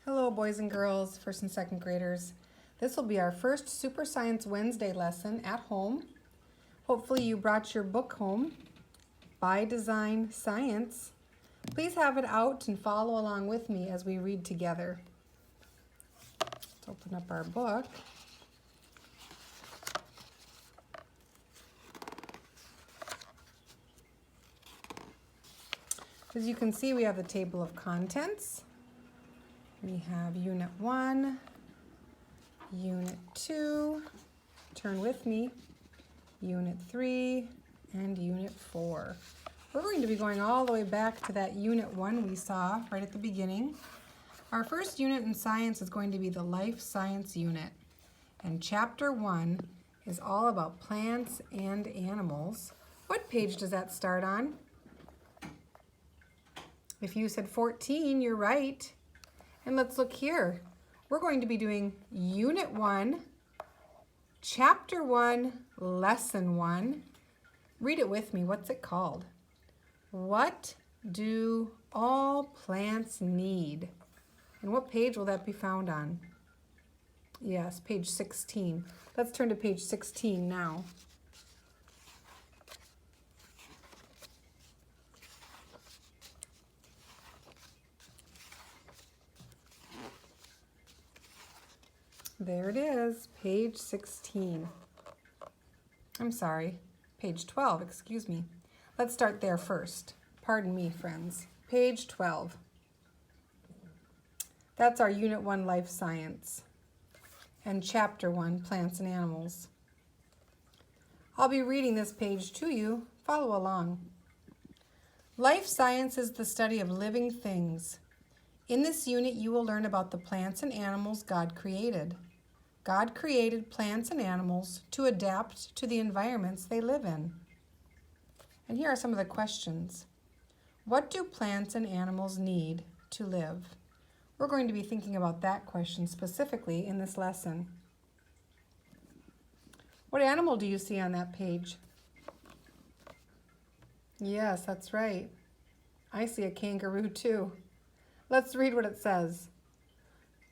Hello, boys and girls, first and second graders. This will be our first Super Science Wednesday lesson at home. Hopefully you brought your book home, By Design Science. Please have it out and follow along with me as we read together. Let's open up our book. As you can see, we have the table of contents. We have Unit 1, Unit 2, turn with me, Unit 3, and Unit 4. We're going to be going all the way back to that Unit 1 we saw right at the beginning. Our first unit in science is going to be the Life Science unit. And Chapter 1 is all about plants and animals. What page does that start on? If you said 14, you're right. And let's look here. We're going to be doing Unit 1, Chapter 1, Lesson 1. Read it with me. What's it called? What do all plants need? And what page will that be found on? Yes, page 16. Let's turn to page 16 now. There it is, page 16. I'm sorry, page 12, excuse me. Let's start there first. Pardon me, friends. Page 12. That's our Unit 1 Life Science and Chapter 1 Plants and Animals. I'll be reading this page to you. Follow along. Life Science is the study of living things. In this unit, you will learn about the plants and animals God created. God created plants and animals to adapt to the environments they live in. And here are some of the questions. What do plants and animals need to live? We're going to be thinking about that question specifically in this lesson. What animal do you see on that page? Yes, that's right. I see a kangaroo too. Let's read what it says.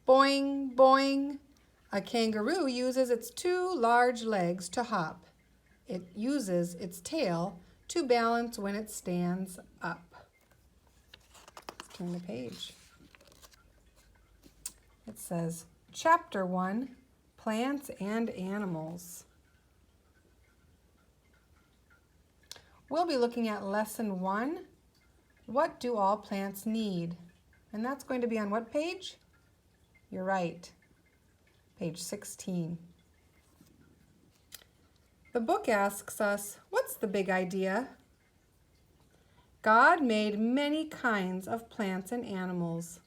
Boing, boing. A kangaroo uses its two large legs to hop. It uses its tail to balance when it stands up. Let's turn the page. It says, Chapter 1, Plants and Animals. We'll be looking at Lesson 1, What do all plants need? And that's going to be on what page? You're right. Page 16. The book asks us, what's the big idea? God made many kinds of plants and animals.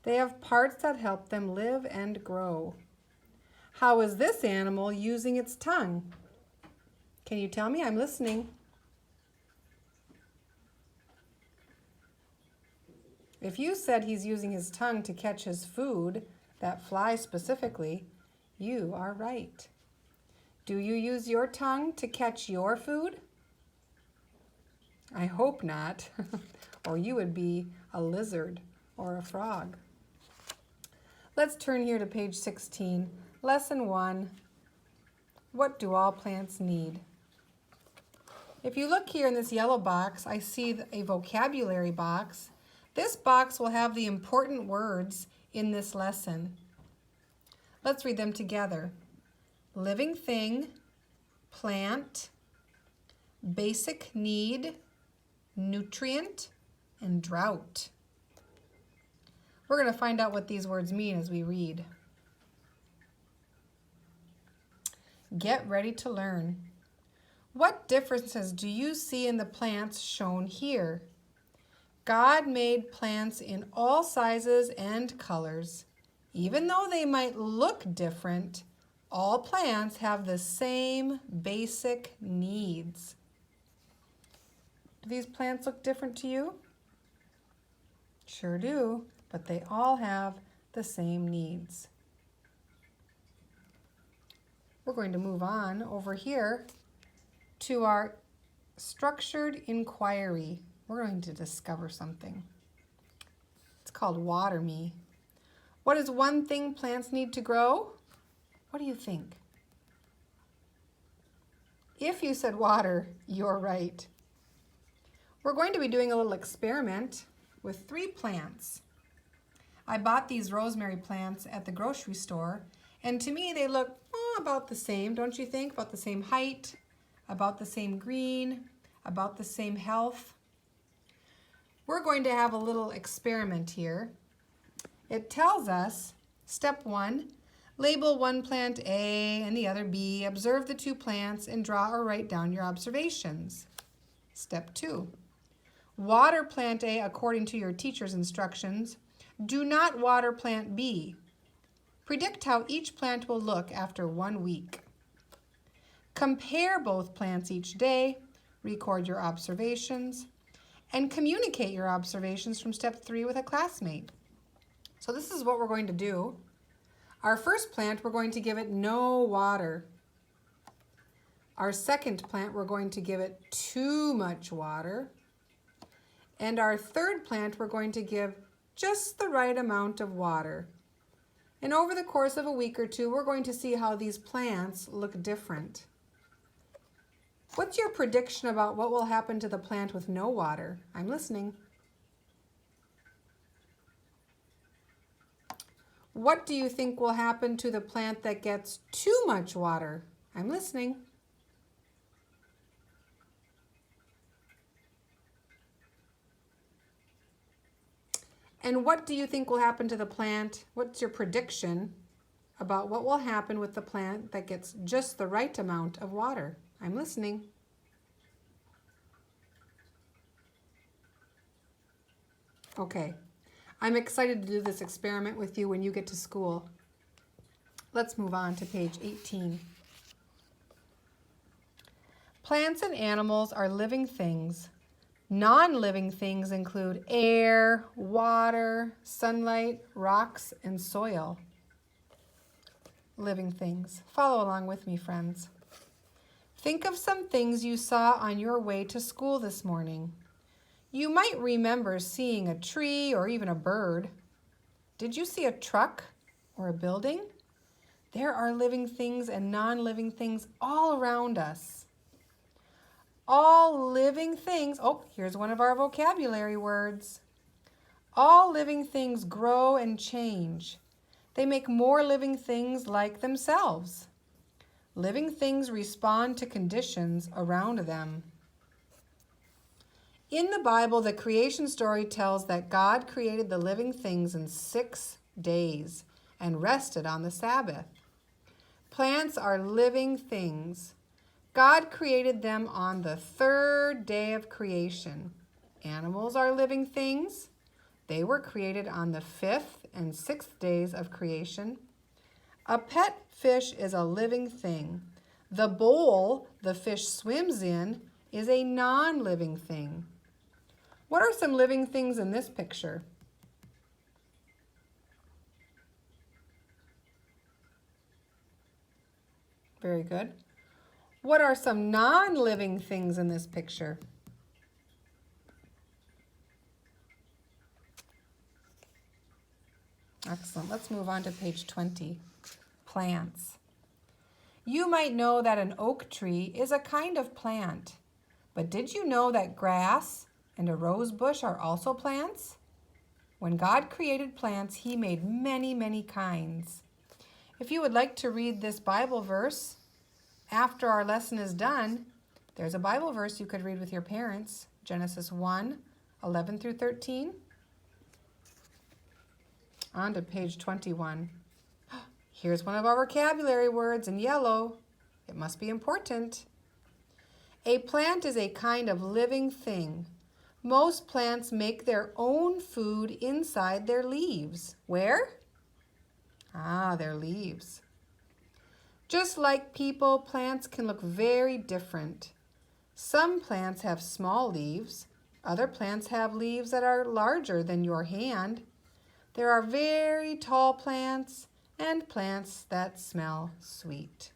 They have parts that help them live and grow. How is this animal using its tongue? Can you tell me? I'm listening. If you said he's using his tongue to catch his food, that fly specifically, you are right. Do you use your tongue to catch your food? I hope not, or you would be a lizard or a frog. Let's turn here to page 16, Lesson 1, What do all plants need? If you look here in this yellow box, I see a vocabulary box. This box will have the important words in this lesson. Let's read them together. Living thing, plant, basic need, nutrient, and drought. We're going to find out what these words mean as we read. Get ready to learn. What differences do you see in the plants shown here? God made plants in all sizes and colors. Even though they might look different, all plants have the same basic needs. Do these plants look different to you? Sure do, but they all have the same needs. We're going to move on over here to our structured inquiry. We're going to discover something. It's called Water Me. What is one thing plants need to grow? What do you think? If you said water, you're right. We're going to be doing a little experiment with 3 plants. I bought these rosemary plants at the grocery store, and to me they look about the same, don't you think? About the same height, about the same green, about the same health. We're going to have a little experiment here. It tells us, step 1, label one plant A and the other B, observe the 2 plants, and draw or write down your observations. Step 2, water plant A according to your teacher's instructions. Do not water plant B. Predict how each plant will look after 1 week. Compare both plants each day, record your observations, and communicate your observations from step 3 with a classmate. So this is what we're going to do. Our first plant, we're going to give it no water. Our second plant, we're going to give it too much water. And our third plant, we're going to give just the right amount of water. And over the course of a week or 2, we're going to see how these plants look different. What's your prediction about what will happen to the plant with no water? I'm listening. What do you think will happen to the plant that gets too much water? I'm listening. And what do you think will happen to the plant? What's your prediction about what will happen with the plant that gets just the right amount of water? I'm listening. Okay, I'm excited to do this experiment with you when you get to school. Let's move on to page 18. Plants and animals are living things. Non-living things include air, water, sunlight, rocks, and soil. Living things. Follow along with me, friends. Think of some things you saw on your way to school this morning. You might remember seeing a tree or even a bird. Did you see a truck or a building? There are living things and non-living things all around us. All living things, oh, here's one of our vocabulary words. All living things grow and change. They make more living things like themselves. Living things respond to conditions around them. In the Bible, the creation story tells that God created the living things in 6 days and rested on the Sabbath. Plants are living things. God created them on the 3rd day of creation. Animals are living things. They were created on the 5th and 6th days of creation. A pet fish is a living thing. The bowl the fish swims in is a non-living thing. What are some living things in this picture? Very good. What are some non-living things in this picture? Excellent. Let's move on to page 20. Plants. You might know that an oak tree is a kind of plant, but did you know that grass and a rose bush are also plants? When God created plants, He made many, many kinds. If you would like to read this Bible verse after our lesson is done, there's a Bible verse you could read with your parents, Genesis 1:11 through 13. On to page 21. Here's one of our vocabulary words in yellow. It must be important. A plant is a kind of living thing. Most plants make their own food inside their leaves. Where? Their leaves. Just like people, plants can look very different. Some plants have small leaves. Other plants have leaves that are larger than your hand. There are very tall plants and plants that smell sweet.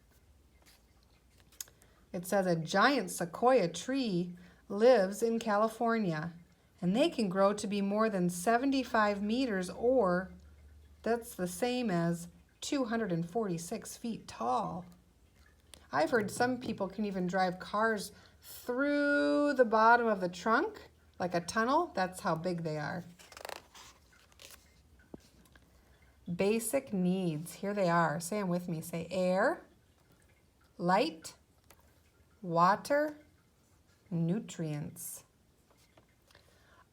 It says a giant sequoia tree lives in California, and they can grow to be more than 75 meters or That's the same as 246 feet tall. I've heard some people can even drive cars through the bottom of the trunk, like a tunnel. That's how big they are. Basic needs. Here they are. Say them with me. Say air, light, water, nutrients.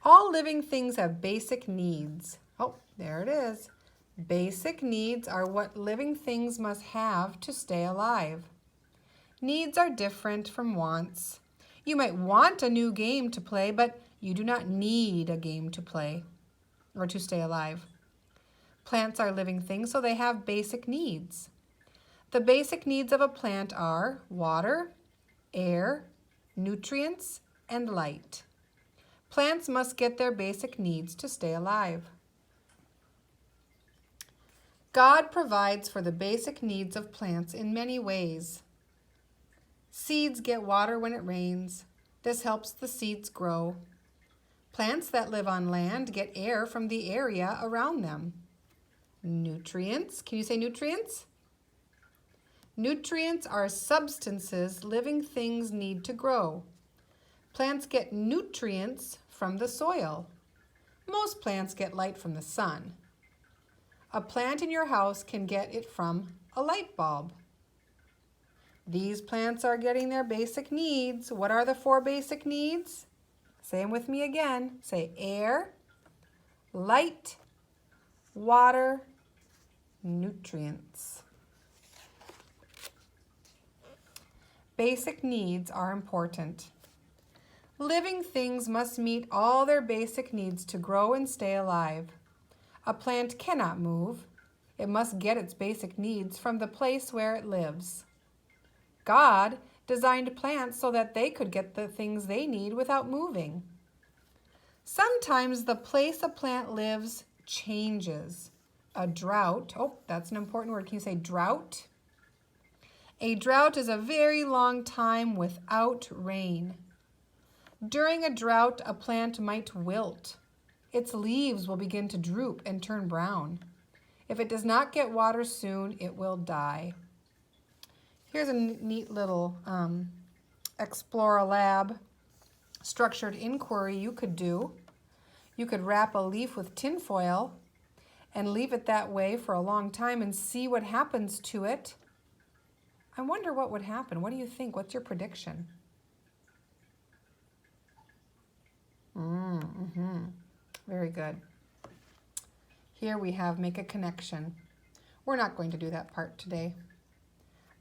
All living things have basic needs. Oh, there it is. Basic needs are what living things must have to stay alive. Needs are different from wants. You might want a new game to play, but you do not need a game to play or to stay alive. Plants are living things, so they have basic needs. The basic needs of a plant are water, air, nutrients, and light. Plants must get their basic needs to stay alive. God provides for the basic needs of plants in many ways. Seeds get water when it rains. This helps the seeds grow. Plants that live on land get air from the area around them. Nutrients. Can you say nutrients? Nutrients are substances living things need to grow. Plants get nutrients from the soil. Most plants get light from the sun. A plant in your house can get it from a light bulb. These plants are getting their basic needs. What are the 4 basic needs? Say them with me again. Say air, light, water, nutrients. Basic needs are important. Living things must meet all their basic needs to grow and stay alive. A plant cannot move. It must get its basic needs from the place where it lives. God designed plants so that they could get the things they need without moving. Sometimes the place a plant lives changes. A drought, oh, that's an important word. Can you say drought? A drought is a very long time without rain. During a drought, a plant might wilt. Its leaves will begin to droop and turn brown. If it does not get water soon, it will die. Here's a neat little Explore a Lab structured inquiry you could do. You could wrap a leaf with tinfoil and leave it that way for a long time and see what happens to it. I wonder what would happen. What do you think? What's your prediction? Very good. Here we have make a connection. We're not going to do that part today.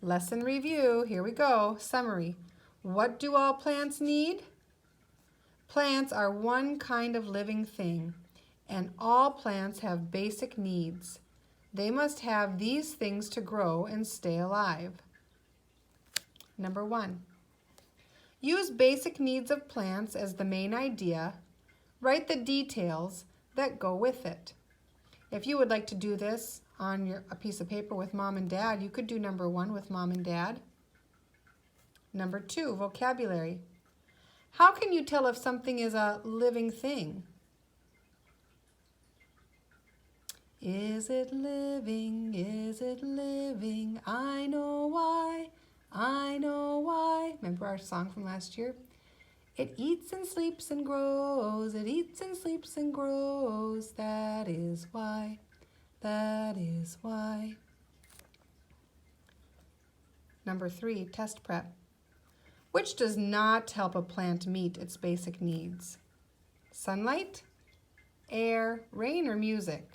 Lesson review. Here we go. Summary. What do all plants need? Plants are one kind of living thing, and all plants have basic needs. They must have these things to grow and stay alive. Number 1. Use basic needs of plants as the main idea. Write the details that go with it. If you would like to do this on a piece of paper with Mom and Dad, you could do number 1 with Mom and Dad. Number 2, vocabulary. How can you tell if something is a living thing? Is it living? Is it living? I know why. I know why. Remember our song from last year? It eats and sleeps and grows. It eats and sleeps and grows. That is why. That is why. Number 3, test prep. Which does not help a plant meet its basic needs? Sunlight, air, rain, or music?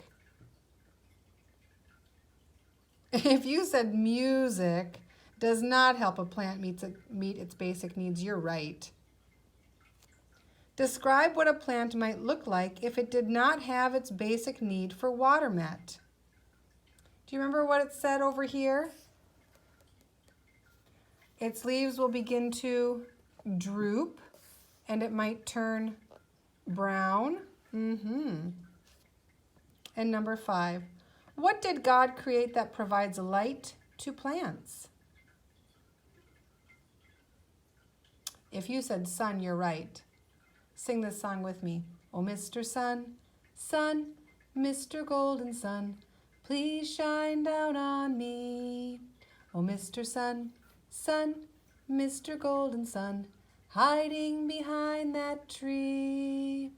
If you said music does not help a plant meet its basic needs, you're right. Describe what a plant might look like if it did not have its basic need for water met. Do you remember what it said over here? Its leaves will begin to droop and it might turn brown. And number 5, what did God create that provides light to plants? If you said sun, you're right. Sing this song with me. Oh, Mr. Sun, Sun, Mr. Golden Sun, please shine down on me. Oh, Mr. Sun, Sun, Mr. Golden Sun, hiding behind that tree.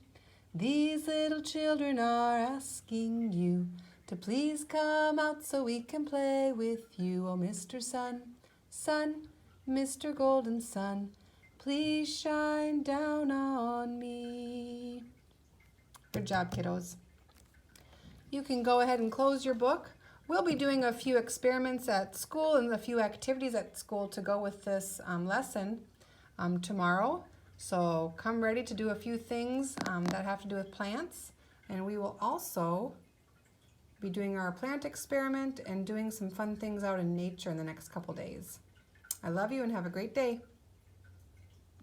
These little children are asking you to please come out so we can play with you. Oh, Mr. Sun, Sun, Mr. Golden Sun, please shine down on me. Good job, kiddos. You can go ahead and close your book. We'll be doing a few experiments at school and a few activities at school to go with this lesson tomorrow. So come ready to do a few things that have to do with plants. And we will also be doing our plant experiment and doing some fun things out in nature in the next couple days. I love you and have a great day.